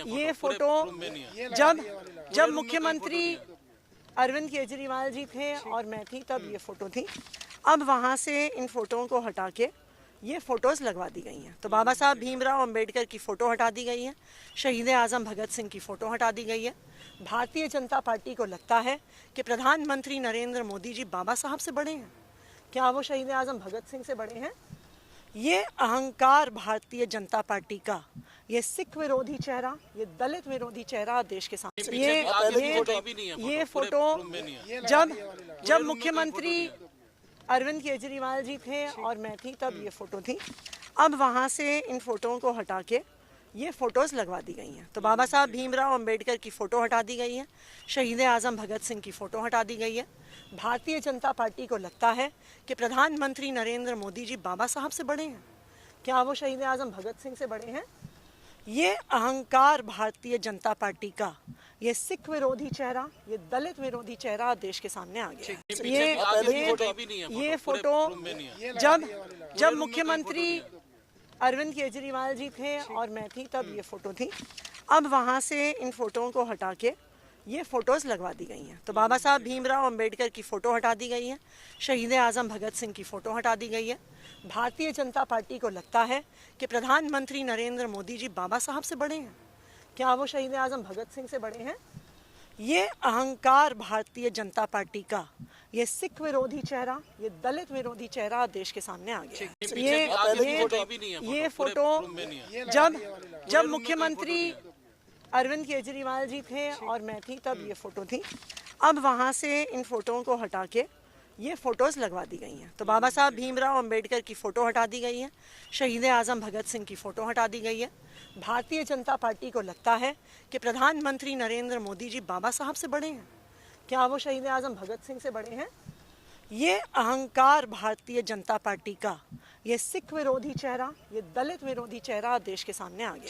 ये फोटो जब मुख्यमंत्री अरविंद केजरीवाल जी थे और मैं थी तब ये फोटो थी। अब वहाँ से इन फोटोओं को हटा के ये फोटोज़ लगवा दी गई हैं। तो बाबा साहब भीमराव अंबेडकर की फ़ोटो हटा दी गई है, शहीद आज़म भगत सिंह की फ़ोटो हटा दी गई है। भारतीय जनता पार्टी को लगता है कि प्रधानमंत्री नरेंद्र मोदी जी बाबा साहब से बड़े हैं। क्या वो शहीद आज़म भगत सिंह से बड़े हैं? ये अहंकार भारतीय जनता पार्टी का, ये सिख विरोधी चेहरा, ये दलित विरोधी चेहरा देश के सामने। ये फोटो जब मुख्यमंत्री अरविंद केजरीवाल जी थे और मैं थी तब ये फोटो थी। अब वहाँ से इन फोटोओं को हटा के ये फोटोज़ लगवा दी गई हैं। तो बाबा साहब भीमराव अंबेडकर की फ़ोटो हटा दी गई है, शहीद आज़म भगत सिंह की फ़ोटो हटा दी गई है। भारतीय जनता पार्टी को लगता है कि प्रधानमंत्री नरेंद्र मोदी जी बाबा साहब से बड़े हैं। क्या वो शहीद आज़म भगत सिंह से बड़े हैं? ये अहंकार भारतीय जनता पार्टी का, ये सिख विरोधी चेहरा, ये दलित विरोधी चेहरा देश के सामने आ गया। ये फोटो जब मुख्यमंत्री अरविंद केजरीवाल जी थे और मैं थी तब ये फोटो थी। अब वहाँ से इन फोटोओं को हटा के ये फोटोज़ लगवा दी गई हैं। तो बाबा साहब भीमराव अंबेडकर की फ़ोटो हटा दी गई है, शहीद आज़म भगत सिंह की फ़ोटो हटा दी गई है। भारतीय जनता पार्टी को लगता है कि प्रधानमंत्री नरेंद्र मोदी जी बाबा साहब से बड़े हैं। क्या वो शहीद आज़म भगत सिंह से बड़े हैं? ये अहंकार भारतीय जनता पार्टी का, ये सिख विरोधी चेहरा, ये दलित विरोधी चेहरा देश के सामने आ गया। ये फोटो जब मुख्यमंत्री अरविंद केजरीवाल जी थे और मैं थी तब ये फोटो थी। अब वहाँ से इन फोटोओं को हटा के ये फोटोज़ लगवा दी गई हैं। तो बाबा साहब भीमराव अंबेडकर की फ़ोटो हटा दी गई है, शहीद आज़म भगत सिंह की फ़ोटो हटा दी गई है। भारतीय जनता पार्टी को लगता है कि प्रधानमंत्री नरेंद्र मोदी जी बाबा साहब से बड़े हैं। क्या वो शहीद आज़म भगत सिंह से बड़े हैं? ये अहंकार भारतीय जनता पार्टी का, ये सिख विरोधी चेहरा, ये दलित विरोधी चेहरा देश के सामने आ गया।